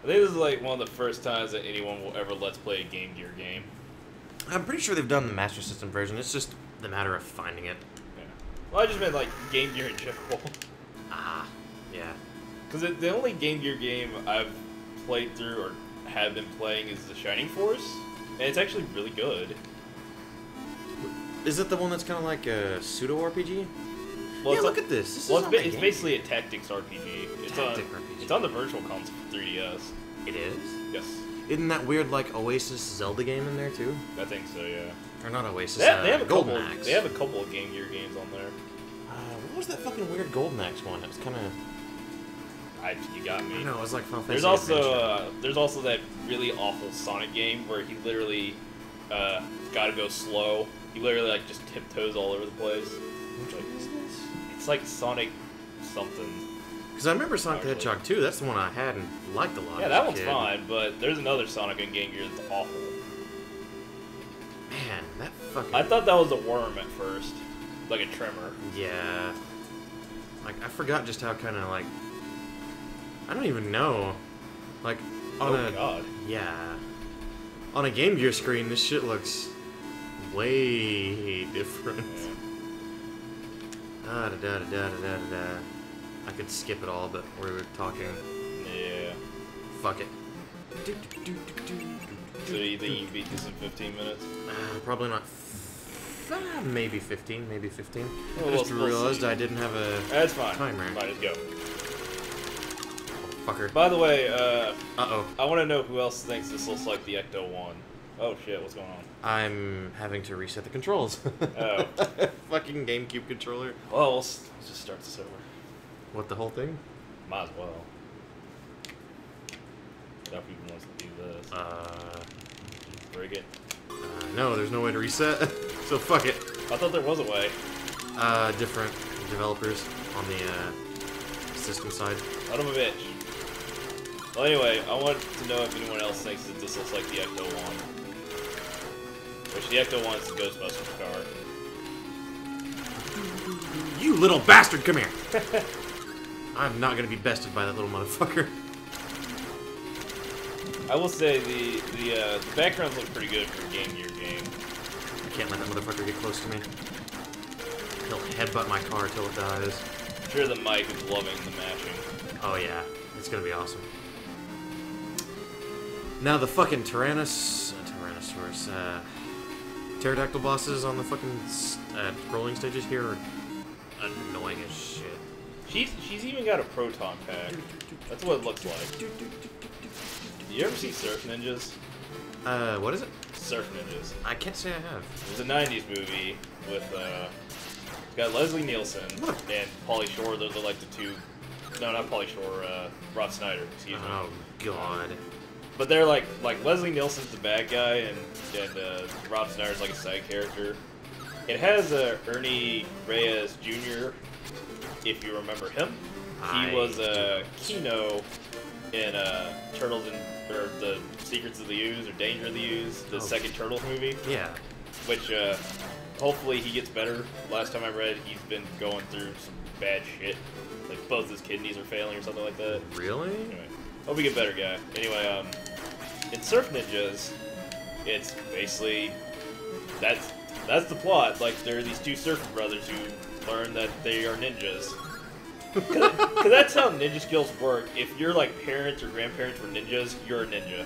think this is like one of the first times that anyone will ever Let's Play a Game Gear game. I'm pretty sure they've done the Master System version. It's just the matter of finding it. Yeah. Well, I just meant like Game Gear in general. Ah, yeah. Because the only Game Gear game I've played through or have been playing is The Shining Force, and it's actually really good. Is it the one that's kind of like a pseudo RPG? Well, yeah, look at this. It's basically a tactics RPG. RPG. It's on the Virtual Console for 3DS. It is? Yes. Isn't that weird, like, Oasis Zelda game in there, too? I think so, yeah. Or not Oasis, they have a Golden couple. Axe. They have a couple of Game Gear games on there. What was that fucking weird Golden Axe one? It was kind of... You got me. No, it was like Final There's Fantasy there's also that really awful Sonic game where he literally gotta go slow. He literally like just tiptoes all over the place. Which one is this? It's like Sonic something. Because I remember Sonic the Hedgehog 2. That's the one I had and liked a lot. Yeah, that one's fine, but there's another Sonic in Game Gear that's awful. Man, that fucking... I thought that was a worm at first. Like a tremor. Yeah. Like, I forgot just how kind of, like... I don't even know. Like, on oh my god. Yeah. On a Game Gear screen, this shit looks way different. Yeah. Da-da-da-da-da-da-da. I could skip it all, but we were talking. Yeah. Fuck it. So do you think you can beat this in 15 minutes? Probably not. Maybe 15, maybe 15. Well, I just realized I didn't have a That's fine. timer. Fine, just go. Fucker. By the way, Uh-oh. I want to know who else thinks this looks like the Ecto-1. Oh shit, what's going on? I'm having to reset the controls. Oh. Fucking GameCube controller. Well, let's just start this over. What, the whole thing? Might as well. If people wants to do this. Break it. No, there's no way to reset. So fuck it. I thought there was a way. Different developers on the system side. Son of a bitch. Well, anyway, I want to know if anyone else thinks that this looks like the Ecto-1. Which the Ecto-1 is the Ghostbusters car. You little bastard, come here! I'm not gonna be bested by that little motherfucker. I will say the backgrounds look pretty good for a Game Gear game. I can't let that motherfucker get close to me. He'll headbutt my car till it dies. I'm sure the mic is loving the mashing. Oh yeah, it's gonna be awesome. Now the fucking Tyrannosaurus, pterodactyl bosses on the fucking rolling stages here are annoying as shit. She's even got a proton pack. That's what it looks like. You ever see Surf Ninjas? What is it? Surf Ninjas. I can't say I have. It was a 90s movie with, it's got Leslie Nielsen and Pauly Shore. Those are like the two, no, not Pauly Shore, Rob Schneider, excuse me. Oh, God. But they're like Leslie Nielsen's the bad guy and Rob Schneider's like a side character. It has Ernie Reyes Jr., if you remember him. He was Kino in Turtles or the Secrets of the Ooze or Danger of the Ooze, the second Turtles movie. Yeah. Which hopefully he gets better. Last time I read, he's been going through some bad shit. Like both his kidneys are failing or something like that. Really? Anyway, hope he get better, guy. Anyway, in Surf Ninjas, it's basically that's the plot. Like there are these two surfer brothers who learn that they are ninjas. Cause that's how ninja skills work. If your like parents or grandparents were ninjas, you're a ninja.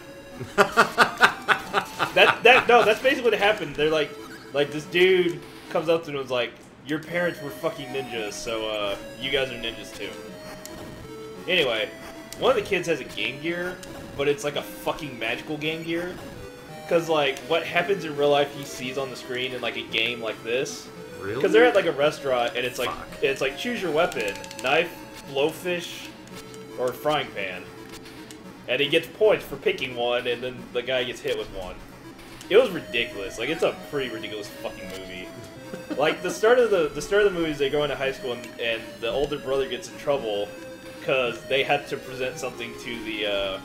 That's basically what happened. They're like this dude comes up to them and was like, your parents were fucking ninjas, so you guys are ninjas too. Anyway, one of the kids has a Game Gear, but it's like a fucking magical Game Gear. Cause like what happens in real life he sees on the screen in like a game like this. Really? Because they're at like a restaurant and it's like choose your weapon, knife, blowfish, or frying pan, and he gets points for picking one, and then the guy gets hit with one. It was ridiculous. Like it's a pretty ridiculous fucking movie. Like the start of the movie is they go into high school and the older brother gets in trouble because they had to present something to the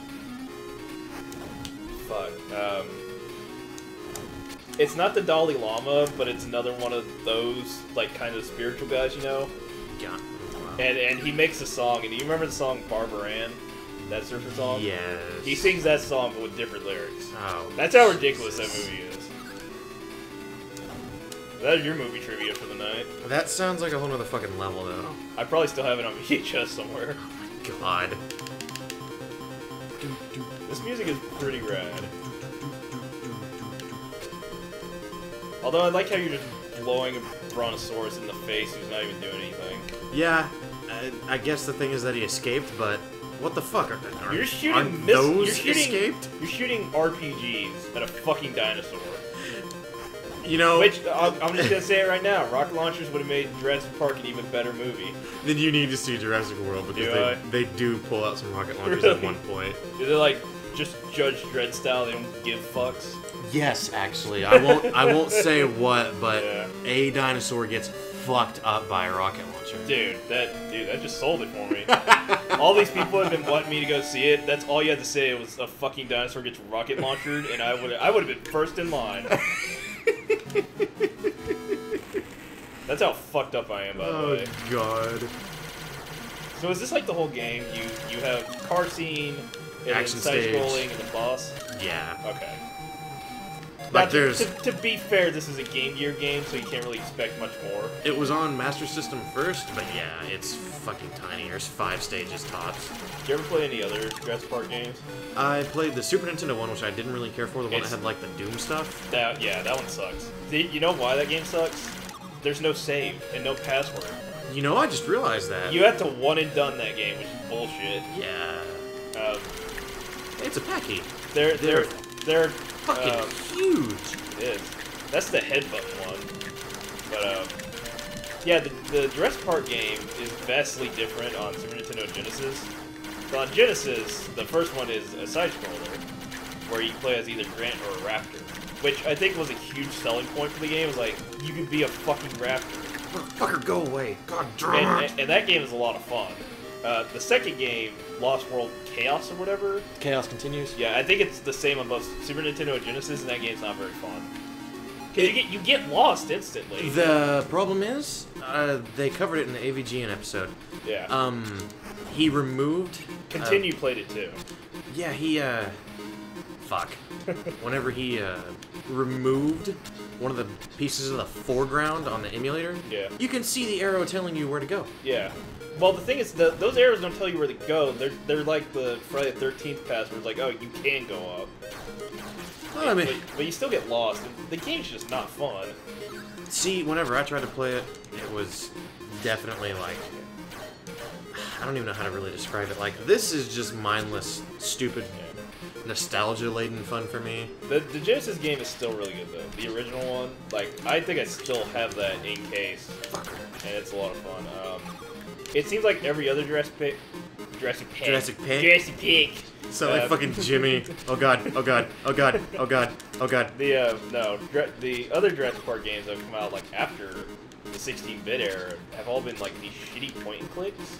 it's not the Dalai Lama, but it's another one of those, like, kind of spiritual guys, you know? Yeah. And he makes a song, and do you remember the song Barbara Ann? That surfer song? Yes. He sings that song but with different lyrics. Oh. That's how ridiculous that movie is. That is your movie trivia for the night. That sounds like a whole other fucking level, though. I probably still have it on VHS somewhere. Oh my god. This music is pretty rad. Although I like how you're just blowing a brontosaurus in the face who's not even doing anything. Yeah, I guess the thing is that he escaped, but what the fuck? You're shooting escaped? You're shooting RPGs at a fucking dinosaur. You know... Which, I'm just gonna say it right now, rocket launchers would have made Jurassic Park an even better movie. Then you need to see Jurassic World, because they do pull out some rocket launchers Really? at one point. They're like, just Judge Dredd style, they don't give fucks. Yes, actually. I won't say what, but Yeah. a dinosaur gets fucked up by a rocket launcher. Dude, that just sold it for me. All these people have been wanting me to go see it. That's all you had to say. It was a fucking dinosaur gets rocket launched, and I would have been first in line. That's how fucked up I am, by the way. Oh god. So is this like the whole game? You have car scene, and Action then side stage. scrolling, and the boss. Yeah. Okay. Like Now, there's... to be fair, this is a Game Gear game, so you can't really expect much more. It was on Master System first, but yeah, it's fucking tiny. There's 5 stages tops. Did you ever play any other Jurassic Park games? I played the Super Nintendo one, which I didn't really care for, the one that It's- had like the Doom stuff. Yeah, that one sucks. You know why that game sucks? There's no save and no password. You know, I just realized that. You have to one and done that game, which is bullshit. Yeah. It's a packy. They're Fucking huge. it is. That's the headbutt one. But yeah, the Jurassic Park game is vastly different on Super Nintendo Genesis. So on Genesis, the first one is a side scroller where you play as either Grant or a raptor, which I think was a huge selling point for the game. It was like you could be a fucking raptor. Motherfucker, go away. God damn it. And that game is a lot of fun. The second game, Lost World Chaos or whatever. Chaos continues. Yeah, I think it's the same on both Super Nintendo and Genesis, and that game's not very fun. Cause you get lost instantly. The problem is, they covered it in the AVGN episode. Yeah. He removed... Continue played it too. Yeah, he, fuck. Whenever he, removed one of the pieces of the foreground on the emulator, Yeah. you can see the arrow telling you where to go. Yeah. Well, the thing is, those arrows don't tell you where to go. They're like the Friday the 13th passwords, like, oh, you can go up. Well, I mean... But you still get lost. The game's just not fun. See, whenever I tried to play it, it was definitely like... I don't even know how to really describe it. Like, this is just mindless, stupid, nostalgia-laden fun for me. The Genesis game is still really good, though. The original one, like, I think I still have that in case. And it's a lot of fun. It seems like every other Jurassic Pig. So like fucking Jimmy. Oh god, oh god, oh god, oh god, oh god. The other Jurassic Park games that have come out like after the 16-bit era have all been like these shitty point and clicks.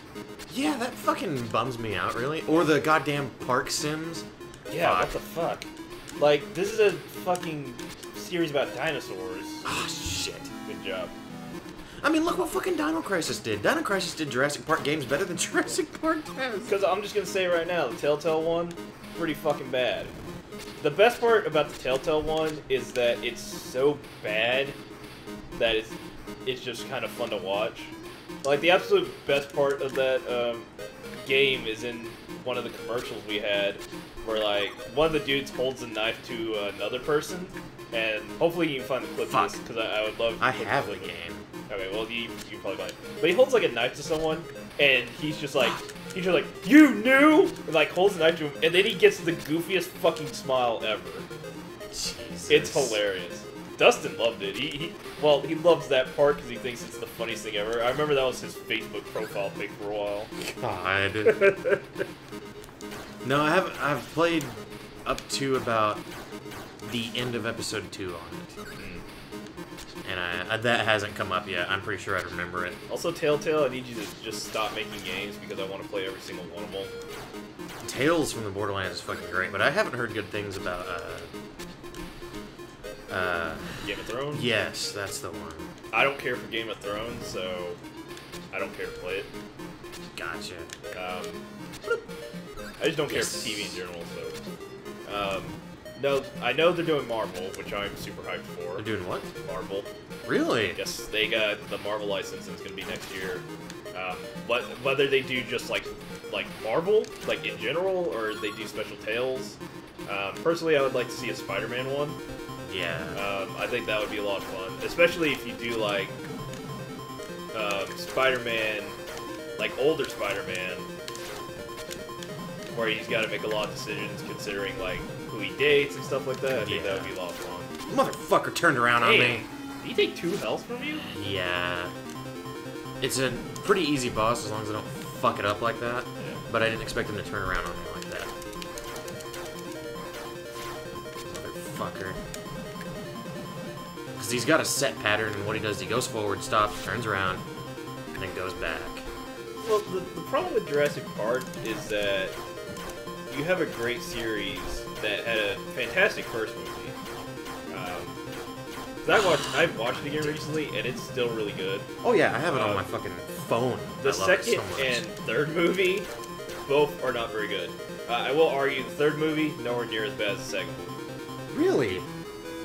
Yeah, that fucking bums me out, really. Or the goddamn park sims. Yeah, Fuck. what the fuck? Like, this is a fucking series about dinosaurs. Ah, shit. Good job. I mean, look what fucking Dino Crisis did. Dino Crisis did Jurassic Park games better than Jurassic Park does. Because I'm just gonna say right now, the Telltale one, pretty fucking bad. The best part about the Telltale one is that it's so bad that it's just kind of fun to watch. Like, the absolute best part of that game is in one of the commercials we had, where like one of the dudes holds a knife to another person, and hopefully you can find the clip of this, because I would love. I have the game. Okay, well you probably find it. But he holds like a knife to someone, and he's just like you knew, and like holds the knife to him, and then he gets the goofiest fucking smile ever. Jesus. It's hilarious. Dustin loved it. He loves that part because he thinks it's the funniest thing ever. I remember that was his Facebook profile pic for a while. God. No, I've played up to about the end of episode 2 on it. And that hasn't come up yet. I'm pretty sure I'd remember it. Also, Telltale, I need you to just stop making games because I want to play every single one of them. Tales from the Borderlands is fucking great, but I haven't heard good things about, Game of Thrones? Yes, that's the one. I don't care for Game of Thrones, so I don't care to play it. Gotcha. I just don't care for TV in general, so. No, I know they're doing Marvel, which I'm super hyped for. They're doing what? Marvel. Really? Yes, they got the Marvel license, and it's gonna be next year. But whether they do just like Marvel, like in general, or they do special tales. Personally, I would like to see a Spider-Man one. Yeah. I think that would be a lot of fun, especially if you do like Spider-Man, like older Spider-Man, where he's got to make a lot of decisions considering like who he dates and stuff like that. I think that would be a lot of fun. Motherfucker turned around on me. Did he take 2 health from you? Yeah. It's a pretty easy boss as long as I don't fuck it up like that. Yeah. But I didn't expect him to turn around on me like that. Motherfucker. Because he's got a set pattern, and what he does is he goes forward, stops, turns around, and then goes back. Well, the problem with Jurassic Park is that you have a great series that had a fantastic first movie. I've watched it again recently, and it's still really good. Oh yeah, I have it on my fucking phone. The second and third movie, both are not very good. I will argue the third movie, nowhere near as bad as the second movie. Really?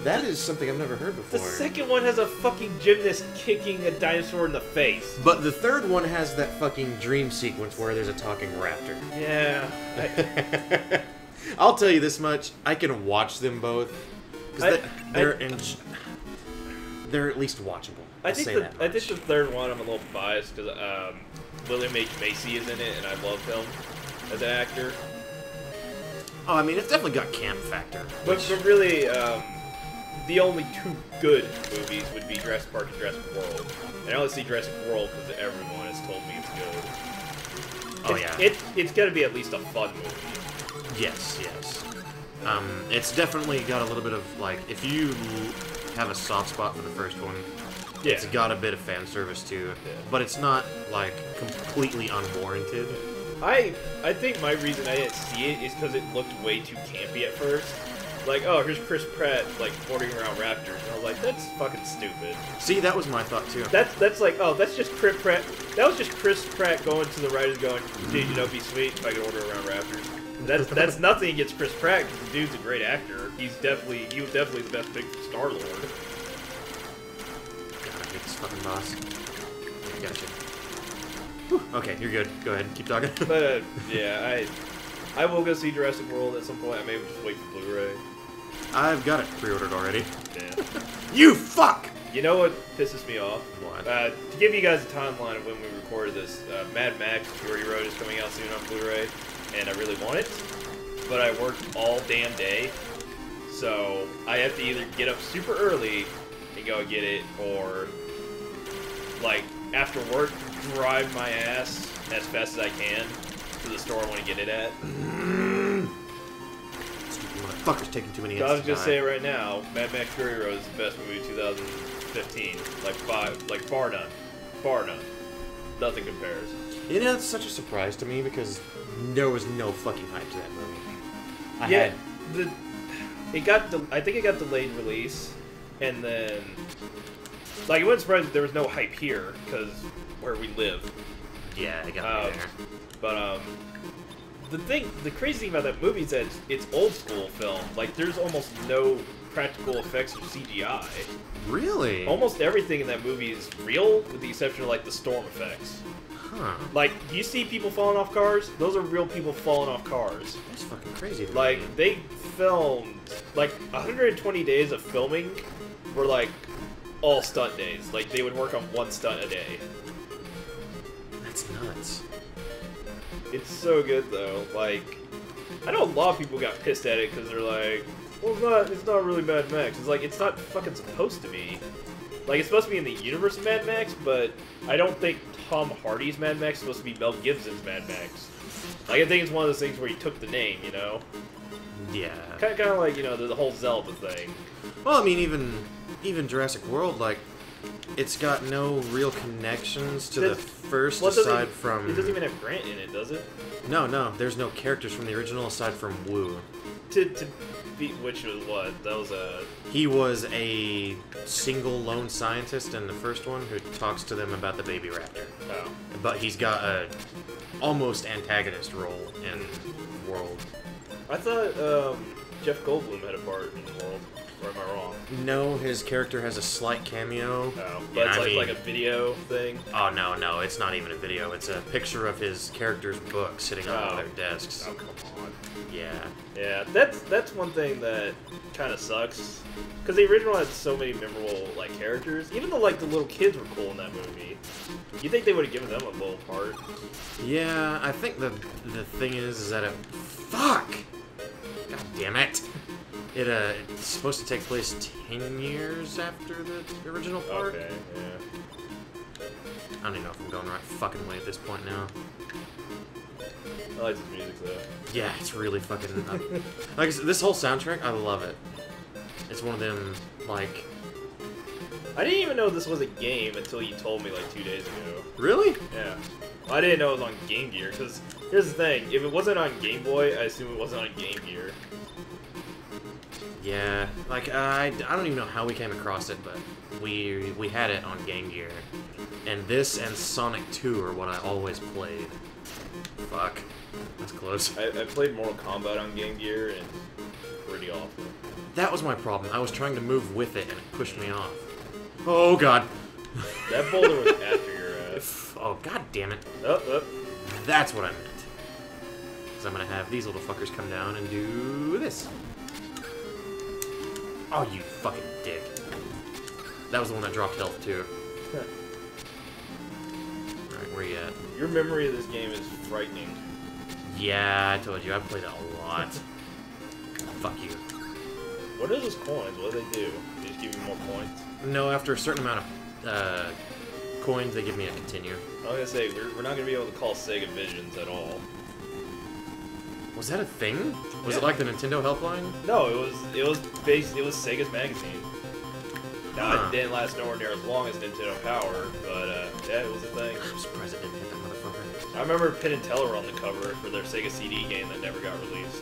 That is something I've never heard before. The second one has a fucking gymnast kicking a dinosaur in the face. But the third one has that fucking dream sequence where there's a talking raptor. Yeah. I'll tell you this much, I can watch them both. Because they're at least watchable. I think the third one I'm a little biased because William H. Macy is in it, and I love him as an actor. Oh, I mean, it's definitely got camp factor. But really, the only 2 good movies would be Jurassic Park and Jurassic World. And I only see Jurassic World because everyone has told me it's good. Oh, yeah. It's got to be at least a fun movie. Yes, yes. It's definitely got a little bit of, like, if you have a soft spot for the first one, it's got a bit of fan service too, but it's not, like, completely unwarranted. I think my reason I didn't see it is because it looked way too campy at first. Like, oh, here's Chris Pratt, like, boarding around raptors. And I was like, that's fucking stupid. See, that was my thought, too. That's like, oh, that's just Chris Pratt. That was just Chris Pratt going to the writers going, dude, you know, be sweet if I could order around raptors. That's nothing against Chris Pratt, because the dude's a great actor. He was definitely the best pick for Star-Lord. God, I hate this fucking boss. Gotcha. Whew. Okay, you're good. Go ahead, keep talking. But, yeah, I will go see Jurassic World at some point. I may just wait for Blu-ray. I've got it pre-ordered already. Yeah. You fuck! You know what pisses me off? What? To give you guys a timeline of when we recorded this, Mad Max Fury Road is coming out soon on Blu-ray, and I really want it, but I work all damn day, so I have to either get up super early and go get it, or, like, after work, drive my ass as fast as I can to the store I want to get it at. Stupid motherfucker's taking too many hits. I was gonna say right now, Mad Max Fury Road is the best movie of 2015. Like bar none. Bar none. Nothing compares. You know, it's such a surprise to me because there was no fucking hype to that movie. I think it got delayed release, and then, like, it wasn't surprising there was no hype here because where we live. Yeah, it got me there. But the crazy thing about that movie is that it's old school film. Like, there's almost no practical effects or CGI. Really? Almost everything in that movie is real, with the exception of, like, the storm effects. Huh. Like, you see people falling off cars? Those are real people falling off cars. That's fucking crazy. Like, they filmed, like, 120 days of filming were, like, all stunt days. Like, they would work on 1 stunt a day. That's nuts. It's so good, though. Like, I know a lot of people got pissed at it because they're like, well, it's not really Mad Max. It's like, it's not fucking supposed to be. Like, it's supposed to be in the universe of Mad Max, but I don't think Tom Hardy's Mad Max is supposed to be Mel Gibson's Mad Max. Like, I think it's one of those things where he took the name, you know? Yeah. Kind of like, you know, the whole Zelda thing. Well, I mean, even Jurassic World, like, it's got no real connections to the first aside from... It doesn't even have Grant in it, does it? No, there's no characters from the original aside from Wu. Which was what? That was a... He was a single lone scientist in the first one who talks to them about the baby raptor. Oh. But he's got a almost antagonist role in world. I thought Jeff Goldblum had a part in the world. Or am I wrong? No, his character has a slight cameo. Oh, but it's like a video thing? Oh, no, it's not even a video. It's a picture of his character's book sitting on one of their desks. Oh, come on. Yeah. Yeah, that's one thing that kind of sucks. Because the original had so many memorable, like, characters. Even though, like, the little kids were cool in that movie. You think they would have given them a little part? Yeah, I think the thing is that it... Fuck! God damn it! It's supposed to take place 10 years after the original part. Okay, yeah. I don't even know if I'm going the right fucking way at this point now. I like this music, though. Yeah, it's really fucking... like, this whole soundtrack, I love it. It's one of them, like... I didn't even know this was a game until you told me, like, 2 days ago. Really? Yeah. I didn't know it was on Game Gear, because here's the thing. If it wasn't on Game Boy, I assume it wasn't on Game Gear. Yeah, like, I don't even know how we came across it, but we had it on Game Gear. And this and Sonic 2 are what I always played. Fuck. That's close. I played Mortal Kombat on Game Gear, and pretty awful. That was my problem. I was trying to move with it, and it pushed me off. Oh, God. That boulder was after your ass. Oh, God damn it. Oh. That's what I meant. Because I'm going to have these little fuckers come down and do this. Oh, you fucking dick. That was the one that dropped health, too. Alright, where you at? Your memory of this game is frightening. Yeah, I told you, I've played it a lot. Fuck you. What are those coins? What do they do? They just give you more points? No, after a certain amount of coins, they give me a continue. I was gonna say, we're not gonna be able to call Sega Visions at all. Was that a thing? Was Yeah. it like the Nintendo helpline? No, it was Sega's magazine. Now, Huh. it didn't last nowhere near as long as Nintendo Power, but yeah, it was a thing. I'm surprised it didn't hit that motherfucker. I remember Penn and Teller on the cover for their Sega CD game that never got released.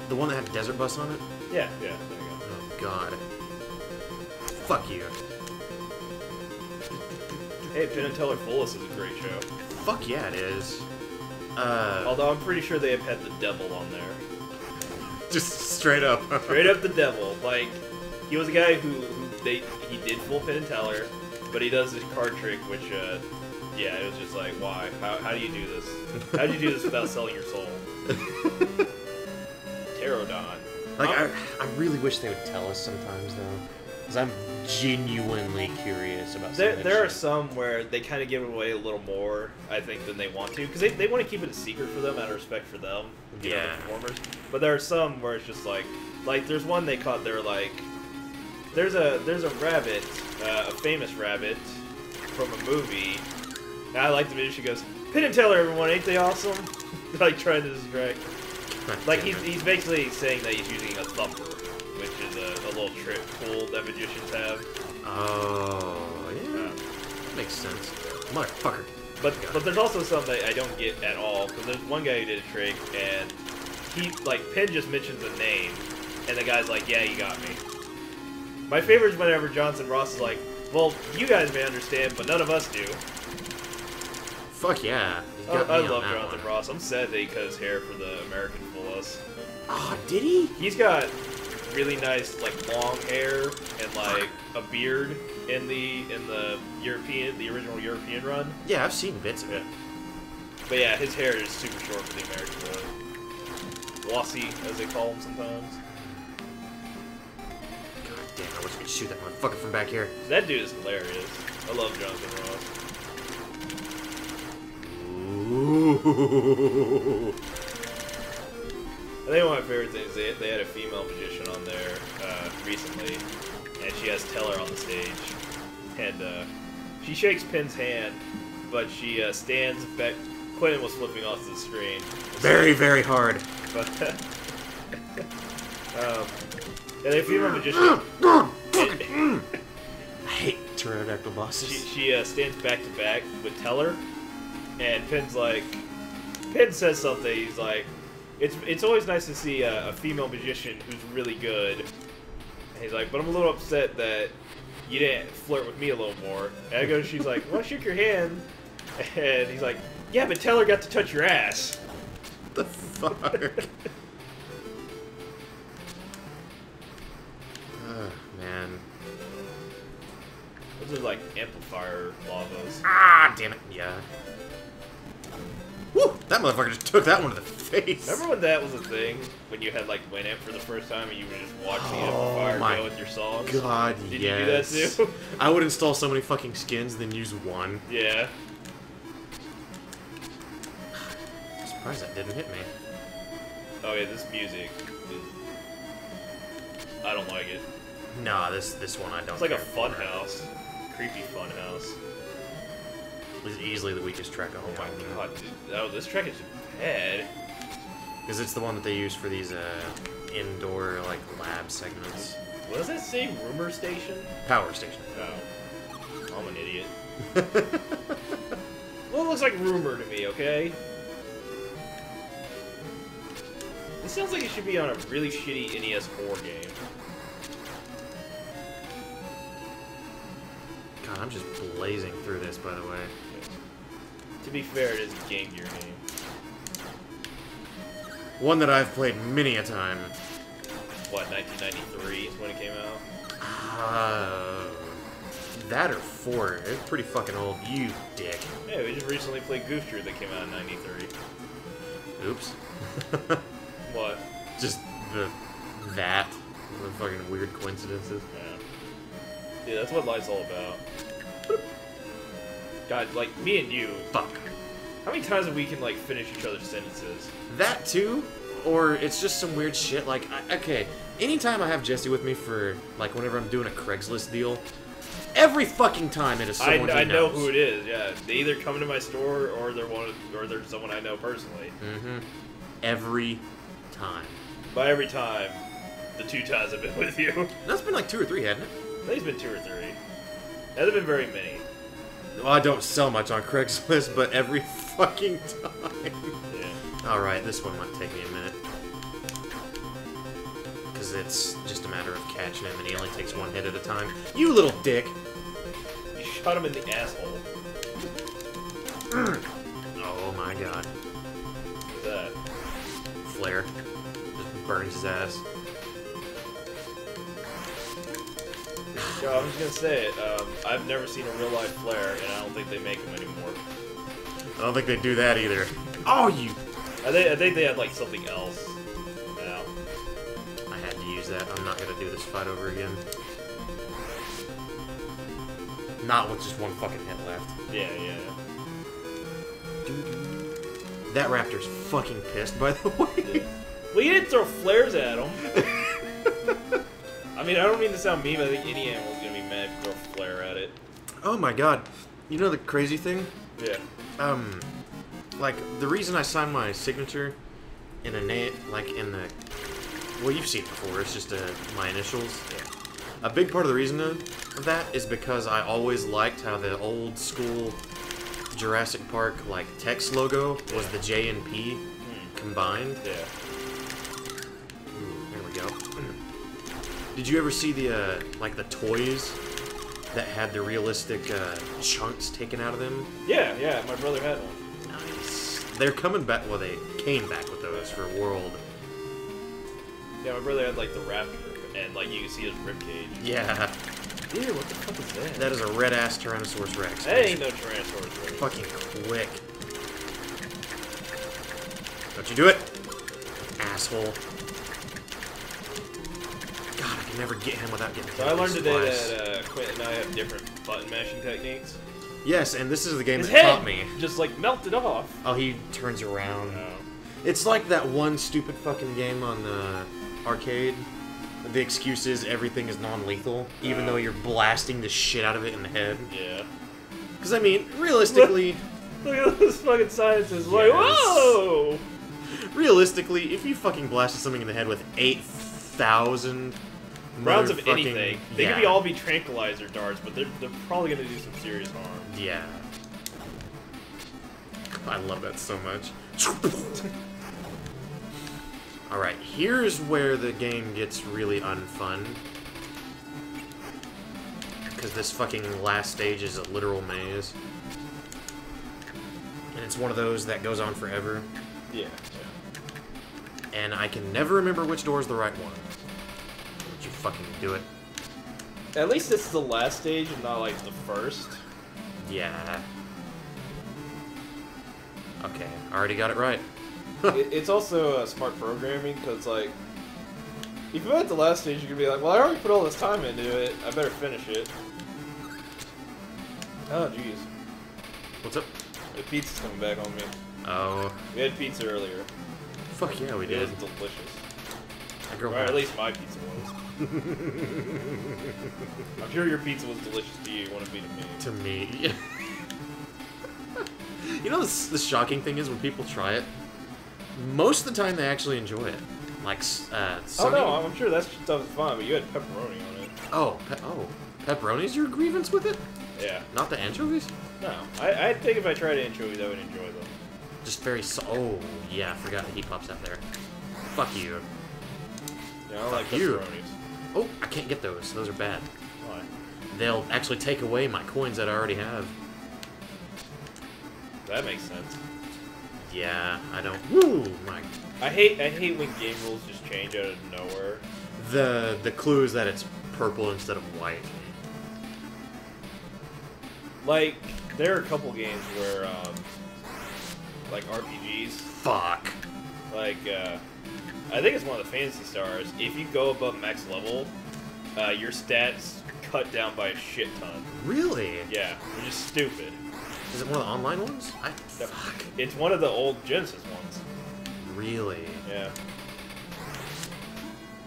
The one that had Desert Bus on it? Yeah, there you go. Oh, God. Fuck you. Hey, Penn and Teller Fullest is a great show. Fuck yeah, it is. Although I'm pretty sure they have had the devil on there. Just straight up. Straight up the devil. Like, he was a guy he did full Penn and Teller, but he does this card trick, which, yeah, it was just like, why? How do you do this? How do you do this without selling your soul? Pterodon. Like, I really wish they would tell us sometimes, though. Because I'm genuinely curious about something. There are some where they kind of give it away a little more, I think, than they want to. Because they want to keep it a secret for them out of respect for them, you know, the performers. But there are some where it's just like there's one they caught, they're like, there's a rabbit, a famous rabbit from a movie. And I like the video, she goes, Penn and Teller, everyone, ain't they awesome? Like, trying to distract. Like, he's basically saying that he's using a thumper, which is a little trick tool that magicians have. Oh, yeah. Makes sense. Motherfucker. But there's also some that I don't get at all, because there's one guy who did a trick, and he, like, Penn just mentions a name, and the guy's like, yeah, you got me. My favorite is whenever Johnson Ross is like, well, you guys may understand, but none of us do. Fuck yeah. I love Jonathan Ross. I'm sad that he cut his hair for the American Fullest. Oh, did he? He's got really nice, like, long hair and, like, a beard in the original European run. Yeah, I've seen bits of it. But yeah, his hair is super short for the American one. Glossy, as they call him sometimes. God damn, I wish I could shoot that motherfucker from back here. That dude is hilarious. I love Jonathan Ross. Ooh. I think one of my favorite things, they had a female magician on there recently, and she has Teller on the stage, and she shakes Penn's hand, but she stands back. Quentin was flipping off the screen. Very, very hard. But and a female magician. I hate pterodactyl bosses. She stands back to back with Teller, and Penn's like, Penn says something. He's like, it's always nice to see a female magician who's really good. And he's like, but I'm a little upset that you didn't flirt with me a little more. And she's like, well, I shook your hand. And he's like, yeah, but Teller got to touch your ass. the fuck? Man. Those are like amplifier lavas. Ah, damn it. Yeah. Woo! That motherfucker just took that one to the face. Remember when that was a thing? When you had like Winamp for the first time and you would just watch the amplifier go with your songs? God, Did yes. you do that too? I would install so many fucking skins, then use one. Yeah. I'm surprised that didn't hit me. Oh yeah, this music. I don't like it. Nah, this one I don't. It's like a care fun for. house. Creepy fun house. This is easily the weakest track of Oh all my time. god, dude. Oh, this track is bad. Because it's the one that they use for these indoor like lab segments. What does that say? Rumor station? Power station. Oh. I'm an idiot. Well, it looks like rumor to me, okay? This sounds like it should be on a really shitty NES 4 game. God, I'm just blazing through this, by the way. To be fair, it is a Game Gear game. One that I've played many a time. What, 1993 is when it came out? That or 4. It's pretty fucking old. You dick. Yeah, we just recently played Goof Troop that came out in 93. Oops. What? Just the fucking weird coincidences. Yeah. Dude, that's what life's all about. God, like, me and you. Fuck. How many times have we can, like, finish each other's sentences? That too, or it's just some weird shit. Like, okay, anytime I have Jesse with me for, like, whenever I'm doing a Craigslist deal, every fucking time it is someone I he know knows. who it is. Yeah, they either come to my store or they're someone I know personally. Mm-hmm. Every time. By every time, the 2 times I've been with you. That's been like 2 or 3, hasn't it? I think it's been 2 or 3. Hasn't been very many. Well, I don't sell much on Craigslist, but every fucking time. Yeah. Alright, this one might take me a minute. Because it's just a matter of catching him, and he only takes 1 hit at a time. You little dick! You shot him in the asshole. Oh my god. What's that? Flare. Just burns his ass. Yo, I'm just gonna say it. I've never seen a real life flare, and I don't think they make them anymore. I don't think they do that either. Oh, you... I think they had like something else now. I had to use that. I'm not gonna do this fight over again. Not with just 1 fucking hit left. Yeah, yeah. That raptor's fucking pissed, by the way. Yeah. Well, you didn't throw flares at him. I mean, I don't mean to sound mean, but I think any animal's gonna be mad if you throw a flare at it. Oh my god. You know the crazy thing? Yeah. Like, the reason I signed my signature in a name, like in the... Well, you've seen it before, it's just my initials. Yeah. A big part of the reason of that is because I always liked how the old school Jurassic Park, like, text logo was the J and P combined. Yeah. There we go. Did you ever see the, like, the toys that had the realistic chunks taken out of them? Yeah, yeah, my brother had one. Nice. They're coming back, well, they came back with those for World. Yeah, my brother had, like, the raptor, and, like, you can see his ribcage. Yeah. Dude, what the fuck is that? That is a red-ass Tyrannosaurus Rex. That ain't no Tyrannosaurus Rex. Fucking quick. Don't you do it, asshole. God, I can never get him without getting hit. So I learned today twice. that Quint and I have different button mashing techniques. Yes, and this is the game His that head taught me. just, like, melted off. Oh, he turns around. Oh. It's like that one stupid fucking game on the arcade. The excuse is everything is non-lethal, even though you're blasting the shit out of it in the head. Yeah. Because, I mean, realistically... Look at those fucking scientists. Like, Yes. whoa! Realistically, if you fucking blasted something in the head with 8,000 Rounds of motherfucking- anything. They yeah. could be all be tranquilizer darts, but they're probably gonna do some serious harm. Yeah. I love that so much. Alright, here's where the game gets really unfun. Because this fucking last stage is a literal maze. And it's one of those that goes on forever. Yeah. and I can never remember which door is the right one. Would you fucking do it? At least this is the last stage and not, like, the first. Yeah. Okay, I already got it right. It's also smart programming, because, like, if you're at the last stage, you're gonna be like, well, I already put all this time into it, I better finish it. Oh, jeez. What's up? The pizza's coming back on me. Oh. We had pizza earlier. Fuck yeah, we It did. was delicious. Or at least my pizza was. I'm sure your pizza was delicious to you, wouldn't be to me. To me. You know, the shocking thing is when people try it, most of the time they actually enjoy it. Like, oh no, I'm sure that stuff is fine, but you had pepperoni on it. Oh, pepperoni's your grievance with it? Yeah. Not the anchovies? No, I think if I tried anchovies, I would enjoy them. Just very oh, yeah, I forgot that he pops out there. Fuck you. Yeah, I don't like Fuck you. pepperonis. Oh, I can't get those. Those are bad. Why? They'll actually take away my coins that I already have. That makes sense. Yeah, I don't. Woo, my. I hate when game rules just change out of nowhere. The clue is that it's purple instead of white. Like, there are a couple games where, like RPGs. Fuck. Like, I think it's one of the Fantasy Stars. If you go above max level, your stats cut down by a shit ton. Really? Yeah, which is stupid. Is it one of the online ones? Fuck. It's one of the old Genesis ones. Really? Yeah.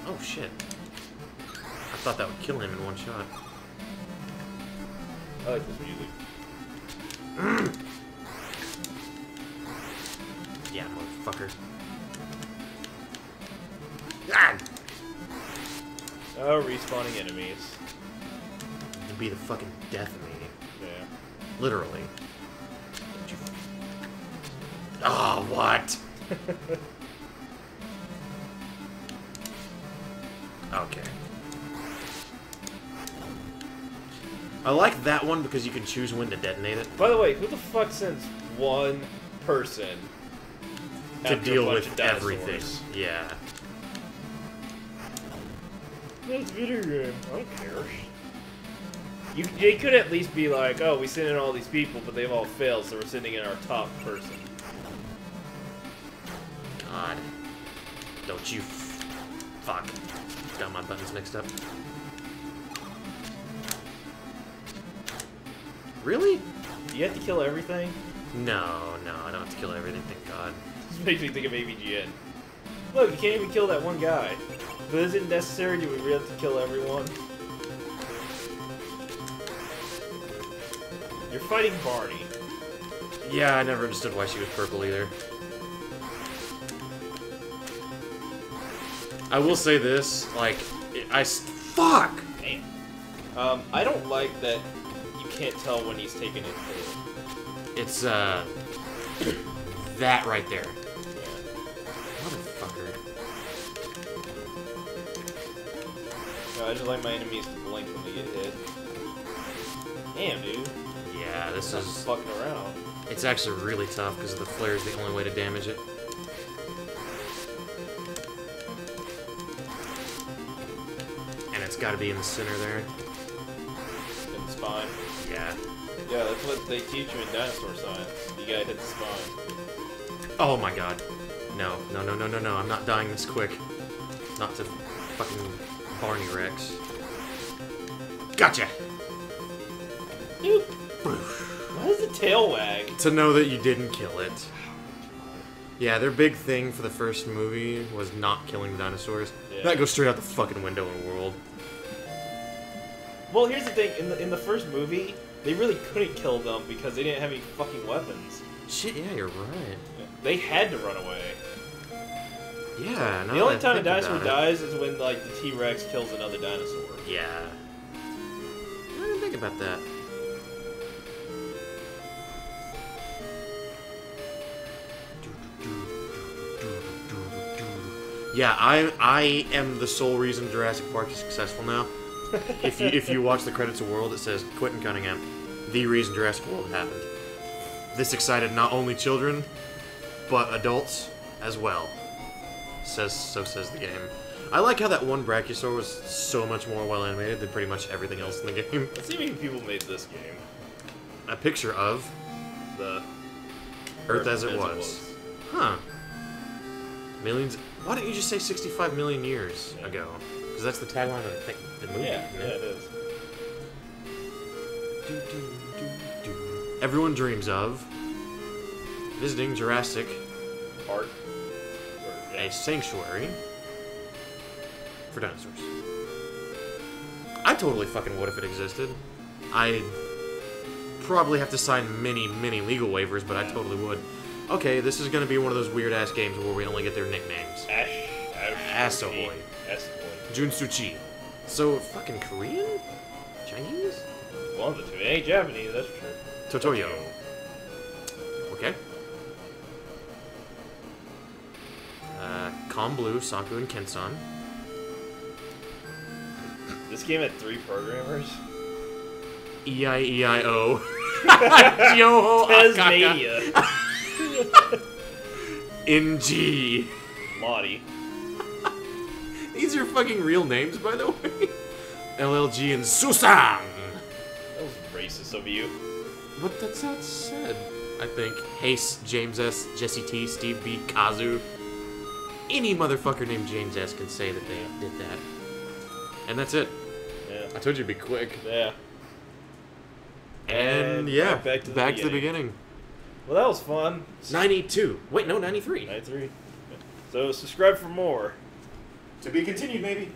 Oh shit. I thought that would kill him in one shot. I like this music. Yeah, motherfucker. Ah! Oh, respawning enemies. To be the fucking death of me. Yeah. Literally. Oh, what? Okay. I like that one because you can choose when to detonate it. By the way, who the fuck sends one person To after deal a bunch with of dinosaurs? everything. Yeah. That's video game. I don't care. They could at least be like, oh, we sent in all these people, but they've all failed, so we're sending in our top person. God. Don't you fuck. Got my buttons mixed up. Really? Do you have to kill everything? No, I don't have to kill everything, thank God. This makes me think of AVGN. Look, you can't even kill that one guy. But is it necessary? Do we really have to kill everyone? You're fighting Barney. Yeah, I never understood why she was purple either. I will say this, like, fuck! Damn. I don't like that you can't tell when he's taking it through. It's, that right there. Yeah. Motherfucker. No, I just like my enemies to blink when they get hit. Damn, dude. Yeah, this Not is... fucking around. It's actually really tough because the flare is the only way to damage it. And it's gotta be in the center there. In the spine. Yeah. Yeah, that's what they teach you in dinosaur science. You gotta hit the spine. Oh my god. No, I'm not dying this quick. Not to fucking Barney Rex. Gotcha! Dude! Why does the tail wag? To know that you didn't kill it. Yeah, their big thing for the first movie was not killing the dinosaurs. Yeah. That goes straight out the fucking window in the world. Well, here's the thing. In the first movie, they really couldn't kill them because they didn't have any fucking weapons. Shit, yeah, you're right. They had to run away. Yeah, The only time a dinosaur dies is when, like, the T-Rex kills another dinosaur. Yeah. I didn't think about that. Yeah, I am the sole reason Jurassic Park is successful now. If you watch the credits of World, it says Quentin Cunningham, the reason Jurassic World happened. This excited not only children, but adults as well. So says the game. I like how that one Brachiosaur was so much more well animated than pretty much everything else in the game. Let's see how many people made this game. A picture of The Earth as it was. Huh. Millions. Why don't you just say 65 million years ago? Because that's the tagline of the movie. Yeah, it is. Everyone dreams of visiting Jurassic Park. a sanctuary for dinosaurs. I totally fucking would if it existed. I'd probably have to sign many, many legal waivers, but I totally would. Okay, this is gonna be one of those weird-ass games where we only get their nicknames. Asahoy. Junsuchi. So, fucking Korean? Chinese? One of the two. It ain't Japanese, that's true. Totoyo. Okay. Calm Blue, Saku, and Kensan. This game had 3 programmers. E-I-E-I-O. Yoho Tasmania. NG. Lottie. These are fucking real names, by the way. LLG and Susan. That was racist of you. But that's how it's said, I think. Hace, James S, Jesse T, Steve B, Kazu. Any motherfucker named James S can say that they did that. And that's it. Yeah. I told you to be quick. Yeah. And yeah, back to the beginning. Well, that was fun. 92. Wait, no, 93. 93. So subscribe for more. To be continued, maybe.